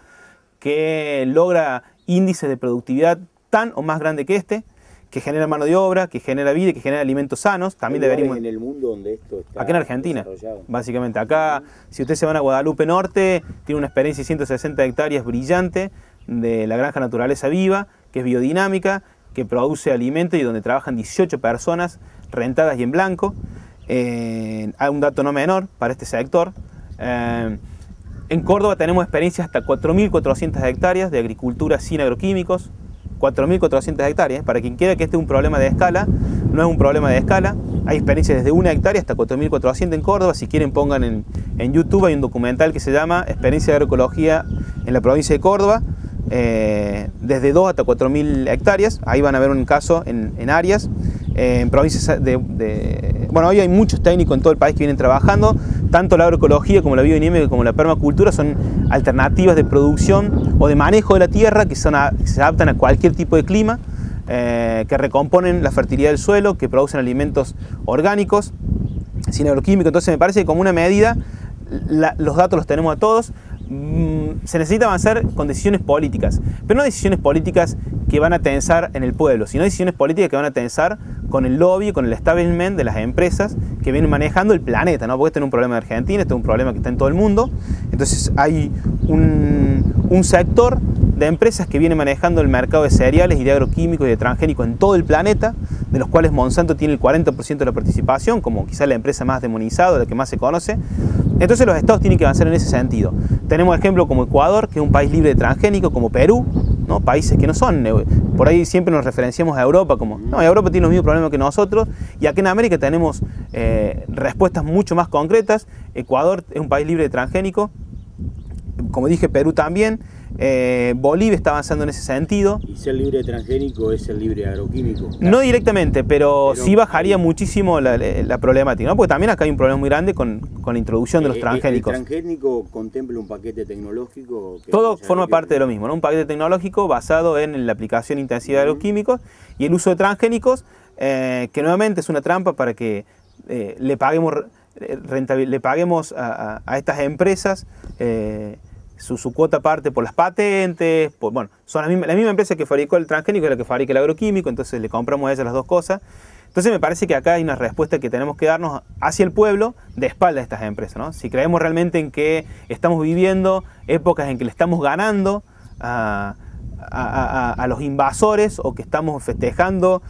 [SPEAKER 2] que logra índices de productividad tan o más grande que este, que genera mano de obra, que genera vida y que genera alimentos sanos. También deberíamos...
[SPEAKER 1] en el mundo donde esto está
[SPEAKER 2] acá en Argentina, básicamente. Acá, si ustedes se van a Guadalupe Norte, tiene una experiencia de 160 hectáreas brillante de la granja Naturaleza Viva, que es biodinámica, que produce alimento y donde trabajan 18 personas rentadas y en blanco. Hay un dato no menor para este sector. En Córdoba tenemos experiencias hasta 4.400 hectáreas de agricultura sin agroquímicos. 4.400 hectáreas. Para quien quiera que este es un problema de escala, no es un problema de escala. Hay experiencias desde 1 hectárea hasta 4.400 en Córdoba. Si quieren pongan en YouTube, hay un documental que se llama Experiencia de Agroecología en la provincia de Córdoba. Desde 2 hasta 4.000 hectáreas, ahí van a ver un caso en áreas, en provincias bueno, hoy hay muchos técnicos en todo el país que vienen trabajando, tanto la agroecología como la biodinámica como la permacultura son alternativas de producción o de manejo de la tierra que se adaptan a cualquier tipo de clima, que recomponen la fertilidad del suelo, que producen alimentos orgánicos, sin agroquímicos. Entonces me parece que como una medida, los datos los tenemos a todos. Se necesita avanzar con decisiones políticas, pero no decisiones políticas que van a tensar en el pueblo, sino decisiones políticas que van a tensar con el lobby, con el establishment de las empresas que vienen manejando el planeta, ¿no? Porque este no es un problema de Argentina, este es un problema que está en todo el mundo. Entonces hay un sector de empresas que viene manejando el mercado de cereales y de agroquímicos y de transgénicos en todo el planeta, de los cuales Monsanto tiene el 40% de la participación, como quizás la empresa más demonizada, la que más se conoce. Entonces los estados tienen que avanzar en ese sentido. Tenemos ejemplos como Ecuador, que es un país libre de transgénicos, como Perú, ¿no? Países que no son, por ahí siempre nos referenciamos a Europa como, no, Europa tiene los mismos problemas que nosotros, y aquí en América tenemos respuestas mucho más concretas. Ecuador es un país libre de transgénicos, como dije, Perú también. Bolivia está avanzando en ese sentido.
[SPEAKER 1] ¿Y ser libre de transgénico es ser libre de agroquímico?
[SPEAKER 2] No directamente, pero sí bajaría muchísimo la problemática, ¿no? Porque también acá hay un problema muy grande con la introducción de los transgénicos.
[SPEAKER 1] ¿El transgénico contempla un paquete tecnológico?
[SPEAKER 2] Todo forma parte de lo mismo, ¿no? Un paquete tecnológico basado en la aplicación intensiva de agroquímicos y el uso de transgénicos, que nuevamente es una trampa para que le paguemos a estas empresas su cuota parte por las patentes, bueno, son la misma empresa que fabricó el transgénico es la que fabrica el agroquímico, entonces le compramos a ellas las dos cosas. Entonces me parece que acá hay una respuesta que tenemos que darnos hacia el pueblo de espalda a estas empresas, ¿no? Si creemos realmente en que estamos viviendo épocas en que le estamos ganando a los invasores, o que estamos festejando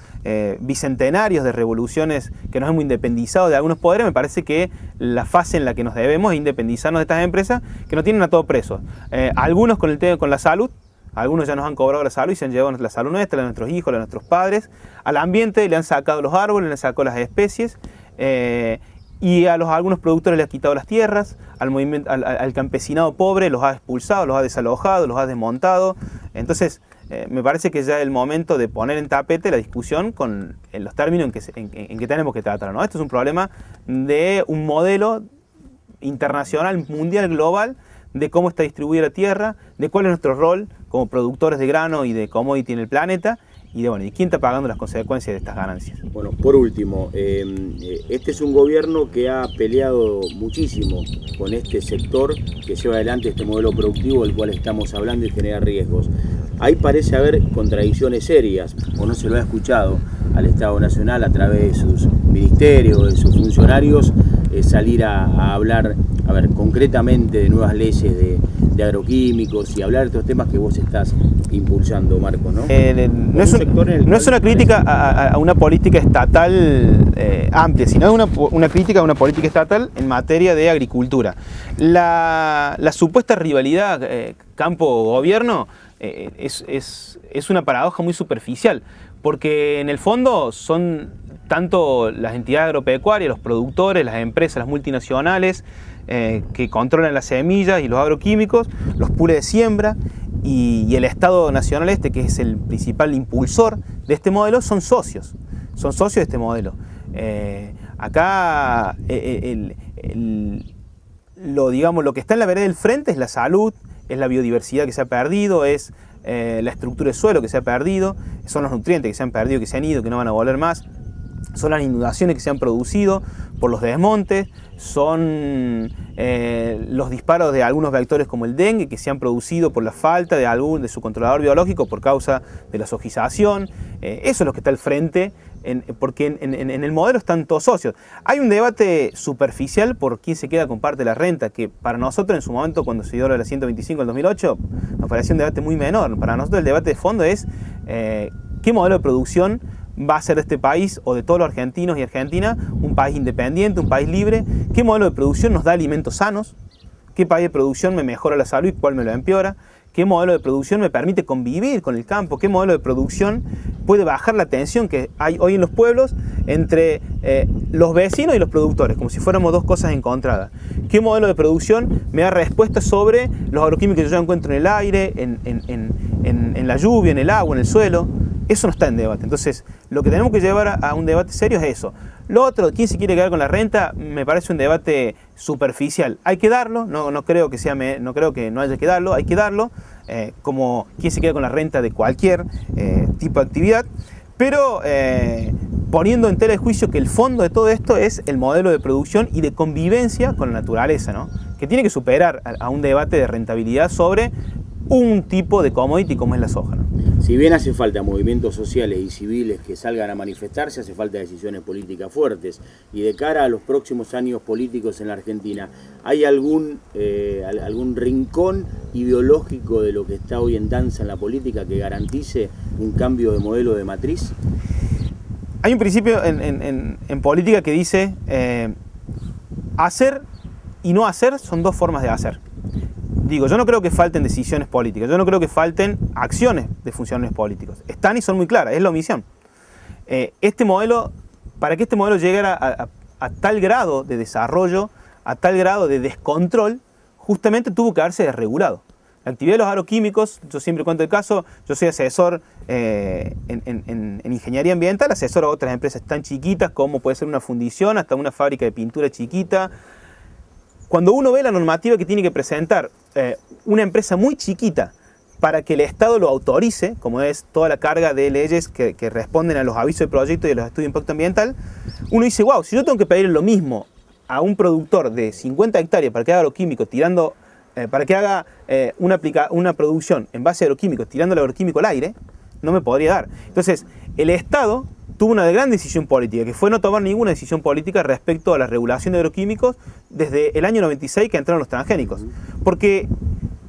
[SPEAKER 2] bicentenarios de revoluciones que nos hemos independizado de algunos poderes, me parece que la fase en la que nos debemos es independizarnos de estas empresas que nos tienen a todos presos. Algunos con el tema con la salud, algunos ya nos han cobrado la salud y se han llevado la salud nuestra, la de nuestros hijos, la de nuestros padres. Al ambiente le han sacado los árboles, le han sacado las especies, y a algunos productores le han quitado las tierras, al campesinado pobre los ha expulsado, los ha desalojado, los ha desmontado. Entonces me parece que ya es el momento de poner en tapete la discusión en los términos en que tenemos que tratar, ¿no? Esto es un problema de un modelo internacional, mundial, global, de cómo está distribuida la tierra, de cuál es nuestro rol como productores de grano y de commodity en el planeta, y de quién está pagando las consecuencias de estas ganancias.
[SPEAKER 1] Bueno, por último, este es un gobierno que ha peleado muchísimo con este sector que lleva adelante este modelo productivo del cual estamos hablando y genera riesgos. Ahí parece haber contradicciones serias, o no se lo ha escuchado al Estado Nacional a través de sus ministerios, de sus funcionarios, salir a hablar, concretamente de nuevas leyes de de agroquímicos y hablar de estos temas que vos estás impulsando, Marcos, ¿no?
[SPEAKER 2] No es una crítica a una política estatal amplia, sino una crítica a una política estatal en materia de agricultura. La supuesta rivalidad campo-gobierno es una paradoja muy superficial, porque en el fondo son tanto las entidades agropecuarias, los productores, las empresas, las multinacionales que controlan las semillas y los agroquímicos, los pools de siembra y el Estado Nacional que es el principal impulsor de este modelo, son socios de este modelo. Acá lo que está en la vereda del frente es la salud, es la biodiversidad que se ha perdido, es la estructura del suelo que se ha perdido, son los nutrientes que se han perdido, que se han ido, que no van a volver más, son las inundaciones que se han producido por los desmontes, son los disparos de algunos vectores como el dengue que se han producido por la falta de su controlador biológico por causa de la sojización. Eso es lo que está al frente, porque en el modelo están todos socios. Hay un debate superficial por quién se queda con parte de la renta, que para nosotros en su momento, cuando se dio la 125 en 2008, nos parecía un debate muy menor. Para nosotros el debate de fondo es qué modelo de producción va a ser de este país o de todos los argentinos y argentinas un país independiente, un país libre, qué modelo de producción nos da alimentos sanos, qué país de producción me mejora la salud y cuál me lo empeora, qué modelo de producción me permite convivir con el campo, qué modelo de producción puede bajar la tensión que hay hoy en los pueblos entre los vecinos y los productores, como si fuéramos dos cosas encontradas. ¿Qué modelo de producción me da respuesta sobre los agroquímicos que yo encuentro en el aire, en la lluvia, en el agua, en el suelo? Eso no está en debate. Entonces, lo que tenemos que llevar a un debate serio es eso. Lo otro, ¿quién se quiere quedar con la renta? Me parece un debate superficial. Hay que darlo, no creo que no haya que darlo, hay que darlo, como quién se queda con la renta de cualquier tipo de actividad, pero poniendo en tela de juicio que el fondo de todo esto es el modelo de producción y de convivencia con la naturaleza, ¿no? Que tiene que superar a un debate de rentabilidad sobre un tipo de commodity como es la soja, ¿no?
[SPEAKER 1] Si bien hace falta movimientos sociales y civiles que salgan a manifestarse, hace falta decisiones políticas fuertes. Y de cara a los próximos años políticos en la Argentina, ¿hay algún rincón ideológico de lo que está hoy en danza en la política que garantice un cambio de modelo de matriz?
[SPEAKER 2] Hay un principio en política que dice hacer y no hacer son dos formas de hacer. Digo, yo no creo que falten decisiones políticas, yo no creo que falten acciones de funcionarios políticos. Están y son muy claras, es la omisión. Este modelo, para que este modelo llegara a tal grado de desarrollo, a tal grado de descontrol, justamente tuvo que haberse desregulado. La actividad de los agroquímicos, yo siempre cuento el caso, yo soy asesor en ingeniería ambiental, asesor a otras empresas tan chiquitas como puede ser una fundición, hasta una fábrica de pintura chiquita. Cuando uno ve la normativa que tiene que presentar una empresa muy chiquita para que el Estado lo autorice, como es toda la carga de leyes que responden a los avisos de proyecto y a los estudios de impacto ambiental, uno dice, wow, si yo tengo que pedir lo mismo a un productor de 50 hectáreas para que haga agroquímicos para que haga una producción en base a agroquímicos tirando el agroquímico al aire, no me podría dar. Entonces, el Estado tuvo una gran decisión política, que fue no tomar ninguna decisión política respecto a la regulación de agroquímicos desde el año 96 que entraron los transgénicos. Porque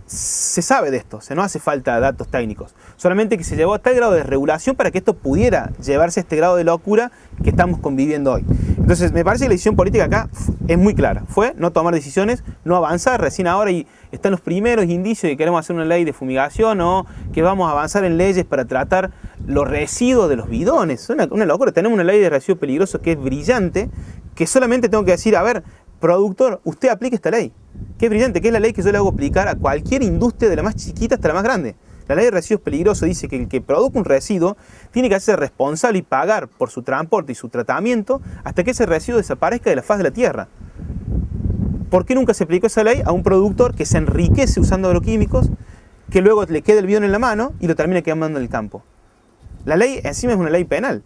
[SPEAKER 2] se sabe de esto, no hace falta datos técnicos. Solamente que se llevó a tal grado de regulación para que esto pudiera llevarse a este grado de locura que estamos conviviendo hoy. Entonces, me parece que la decisión política acá es muy clara. Fue no tomar decisiones, no avanzar. Recién ahora y están los primeros indicios de que queremos hacer una ley de fumigación o que vamos a avanzar en leyes para tratar los residuos de los bidones. Es una locura. Tenemos una ley de residuos peligrosos que es brillante, que solamente tengo que decir, a ver, productor, usted aplique esta ley. Qué brillante, que es la ley que yo le hago aplicar a cualquier industria, de la más chiquita hasta la más grande. La ley de residuos peligrosos dice que el que produzca un residuo tiene que hacerse responsable y pagar por su transporte y su tratamiento hasta que ese residuo desaparezca de la faz de la tierra. ¿Por qué nunca se aplicó esa ley a un productor que se enriquece usando agroquímicos, que luego le queda el bidón en la mano y lo termina quemando en el campo? La ley encima es una ley penal.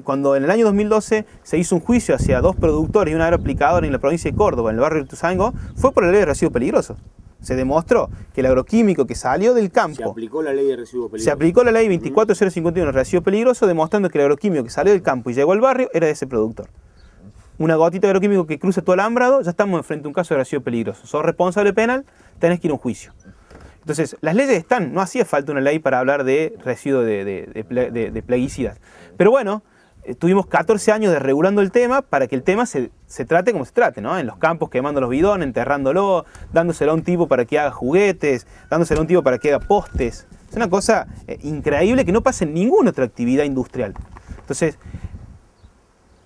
[SPEAKER 2] Cuando en el año 2012 se hizo un juicio hacia dos productores y un agroaplicador en la provincia de Córdoba, en el barrio de Ituzaingó, fue por la ley de residuos peligrosos. Se demostró que el agroquímico que salió del campo...
[SPEAKER 1] Se aplicó la ley de residuos peligrosos.
[SPEAKER 2] Se aplicó la ley 24051 de residuos peligrosos, demostrando que el agroquímico que salió del campo y llegó al barrio era de ese productor. una gotita de agroquímico que cruza tu alambrado, ya estamos frente a un caso de residuo peligroso. Sos responsable penal, tenés que ir a un juicio. Entonces, las leyes están, no hacía falta una ley para hablar de residuos de plaguicidas. Pero bueno, tuvimos 14 años de regulando el tema para que el tema se trate como se trate, ¿no? En los campos quemando los bidones, enterrándolo, dándoselo a un tipo para que haga juguetes, dándoselo a un tipo para que haga postes. Es una cosa increíble que no pasa en ninguna otra actividad industrial. Entonces,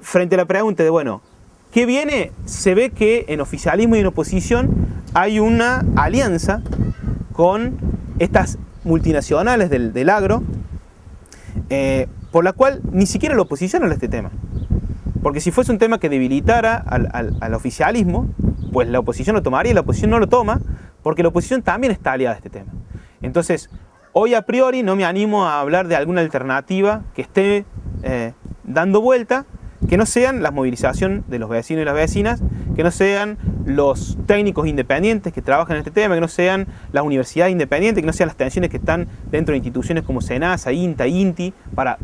[SPEAKER 2] frente a la pregunta de, bueno, ¿qué viene? Se ve que en oficialismo y en oposición hay una alianza con estas multinacionales del agro, por la cual ni siquiera la oposición habla de este tema. Porque si fuese un tema que debilitara al oficialismo, pues la oposición lo tomaría y la oposición no lo toma, porque la oposición también está aliada a este tema. Entonces, hoy a priori no me animo a hablar de alguna alternativa que esté dando vuelta, que no sean la movilización de los vecinos y las vecinas, que no sean los técnicos independientes que trabajan en este tema, que no sean las universidades independientes, que no sean las tensiones que están dentro de instituciones como SENASA, INTA, INTI,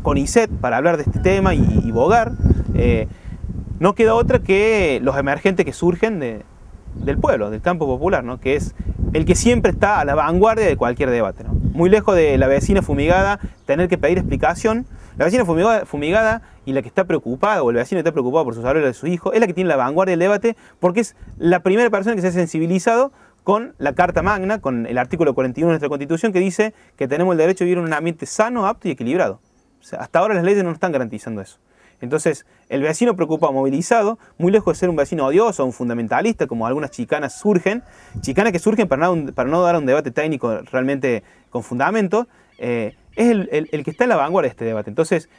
[SPEAKER 2] CONICET, para hablar de este tema y bogar. No queda otra que los emergentes que surgen del pueblo, del campo popular, ¿no? Que es el que siempre está a la vanguardia de cualquier debate, ¿no? Muy lejos de la vecina fumigada tener que pedir explicación. La vecina fumigada y la que está preocupada, o el vecino que está preocupado por su salud de su hijo, es la que tiene la vanguardia del debate, porque es la primera persona que se ha sensibilizado con la Carta Magna, con el artículo 41 de nuestra Constitución, que dice que tenemos el derecho a vivir en un ambiente sano, apto y equilibrado. O sea, hasta ahora las leyes no nos están garantizando eso. Entonces, el vecino preocupado, movilizado, muy lejos de ser un vecino odioso o un fundamentalista, como algunas chicanas que surgen para no dar un debate técnico realmente con fundamento, es el que está en la vanguardia de este debate. Entonces,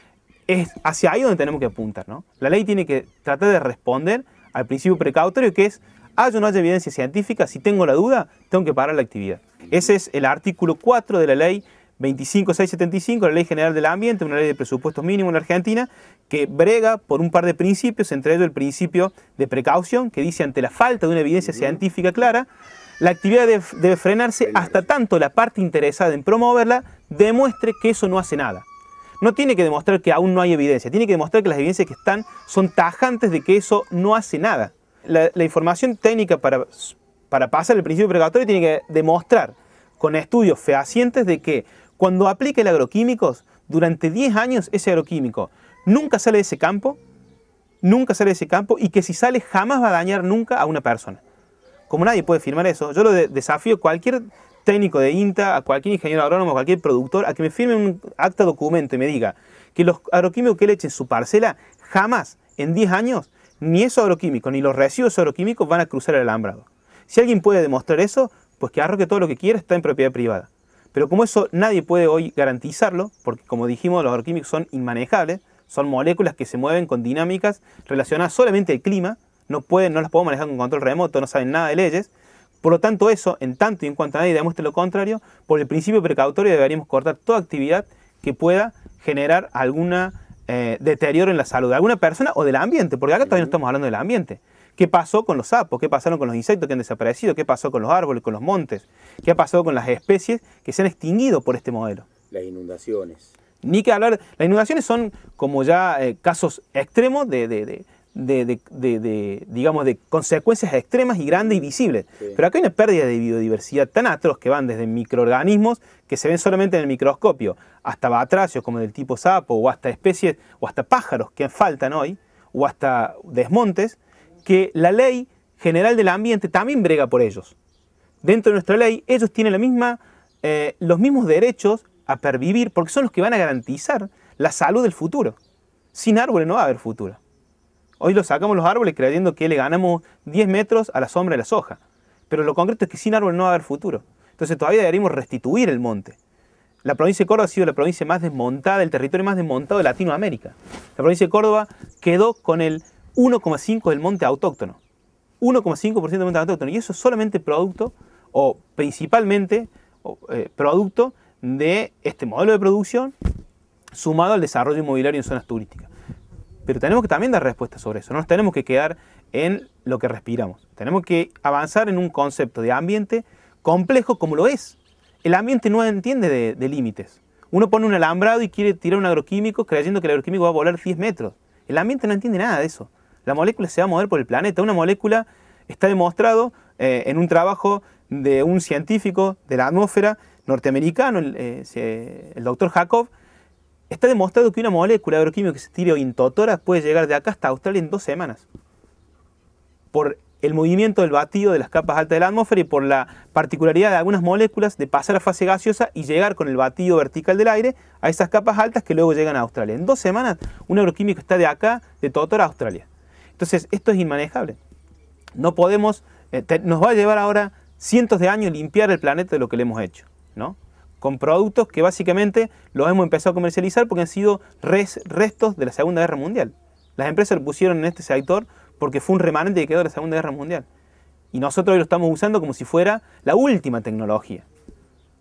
[SPEAKER 2] es hacia ahí donde tenemos que apuntar, ¿no? La ley tiene que tratar de responder al principio precautorio, que es, haya o no haya evidencia científica, si tengo la duda, tengo que parar la actividad. Ese es el artículo 4 de la ley 25675, la Ley General del Ambiente, una ley de presupuestos mínimos en la Argentina, que brega por un par de principios, entre ellos el principio de precaución, que dice, ante la falta de una evidencia científica clara, la actividad debe frenarse hasta tanto la parte interesada en promoverla demuestre que eso no hace nada. No tiene que demostrar que aún no hay evidencia, tiene que demostrar que las evidencias que están son tajantes de que eso no hace nada. La información técnica para pasar el principio precautorio tiene que demostrar con estudios fehacientes de que cuando aplica el agroquímicos, durante 10 años ese agroquímico nunca sale de ese campo y que si sale jamás va a dañar nunca a una persona. Como nadie puede firmar eso, yo lo desafío a cualquier técnico de INTA, a cualquier ingeniero agrónomo, a cualquier productor, a que me firme un acta documento y me diga que los agroquímicos que él eche en su parcela, jamás en 10 años, ni esos agroquímicos, ni los residuos agroquímicos van a cruzar el alambrado. Si alguien puede demostrar eso, pues que arroje todo lo que quiera, está en propiedad privada. Pero como eso nadie puede hoy garantizarlo, porque como dijimos, los agroquímicos son inmanejables, son moléculas que se mueven con dinámicas relacionadas solamente al clima, no las podemos manejar con control remoto, no saben nada de leyes. Por lo tanto, eso, en tanto y en cuanto a nadie demuestre lo contrario, por el principio precautorio deberíamos cortar toda actividad que pueda generar algún deterioro en la salud de alguna persona o del ambiente, porque acá todavía no estamos hablando del ambiente. ¿Qué pasó con los sapos? ¿Qué pasaron con los insectos que han desaparecido? ¿Qué pasó con los árboles, con los montes? ¿Qué ha pasado con las especies que se han extinguido por este modelo?
[SPEAKER 1] Las inundaciones.
[SPEAKER 2] Ni que hablar, las inundaciones son como ya casos extremos digamos, de consecuencias extremas y grandes y visibles. Sí. Pero acá hay una pérdida de biodiversidad tan atroz que van desde microorganismos que se ven solamente en el microscopio, hasta batracios como del tipo sapo, o hasta especies, o hasta pájaros que faltan hoy, o hasta desmontes, que la Ley General del Ambiente también brega por ellos. Dentro de nuestra ley, ellos tienen los mismos derechos a pervivir, porque son los que van a garantizar la salud del futuro. Sin árboles no va a haber futuro. Hoy lo sacamos los árboles creyendo que le ganamos 10 metros a la sombra de la soja. Pero lo concreto es que sin árboles no va a haber futuro. Entonces todavía deberíamos restituir el monte. La provincia de Córdoba ha sido la provincia más desmontada, el territorio más desmontado de Latinoamérica. La provincia de Córdoba quedó con el 1,5% del monte autóctono. 1,5% del monte autóctono. Y eso es solamente producto, o principalmente producto de este modelo de producción sumado al desarrollo inmobiliario en zonas turísticas. Pero tenemos que también dar respuesta sobre eso. No nos tenemos que quedar en lo que respiramos. Tenemos que avanzar en un concepto de ambiente complejo como lo es. El ambiente no entiende de límites. Uno pone un alambrado y quiere tirar un agroquímico creyendo que el agroquímico va a volar 10 metros. El ambiente no entiende nada de eso. La molécula se va a mover por el planeta. Una molécula está demostrado en un trabajo de un científico de la atmósfera norteamericano, el doctor Jacob. Está demostrado que una molécula agroquímica que se tire in totora puede llegar de acá hasta Australia en 2 semanas. Por el movimiento del batido de las capas altas de la atmósfera y por la particularidad de algunas moléculas de pasar a fase gaseosa y llegar con el batido vertical del aire a esas capas altas que luego llegan a Australia. En 2 semanas un agroquímico está de acá, de Totora a Australia. Entonces esto es inmanejable. No podemos, nos va a llevar ahora cientos de años limpiar el planeta de lo que le hemos hecho, ¿no? Con productos que básicamente los hemos empezado a comercializar porque han sido restos de la Segunda Guerra Mundial. Las empresas lo pusieron en este sector porque fue un remanente que quedó de la Segunda Guerra Mundial. Y nosotros hoy lo estamos usando como si fuera la última tecnología.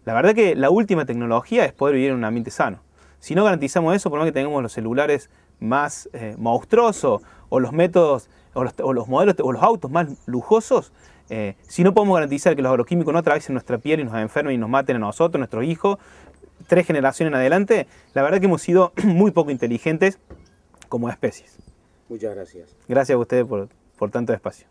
[SPEAKER 2] La verdad que la última tecnología es poder vivir en un ambiente sano. Si no garantizamos eso, por más que tengamos los celulares más monstruosos o los métodos o los modelos o los autos más lujosos, si no podemos garantizar que los agroquímicos no atraviesen nuestra piel y nos enfermen y nos maten a nosotros, nuestros hijos, 3 generaciones en adelante, la verdad que hemos sido muy poco inteligentes como especies.
[SPEAKER 1] Muchas gracias.
[SPEAKER 2] Gracias a ustedes por tanto espacio.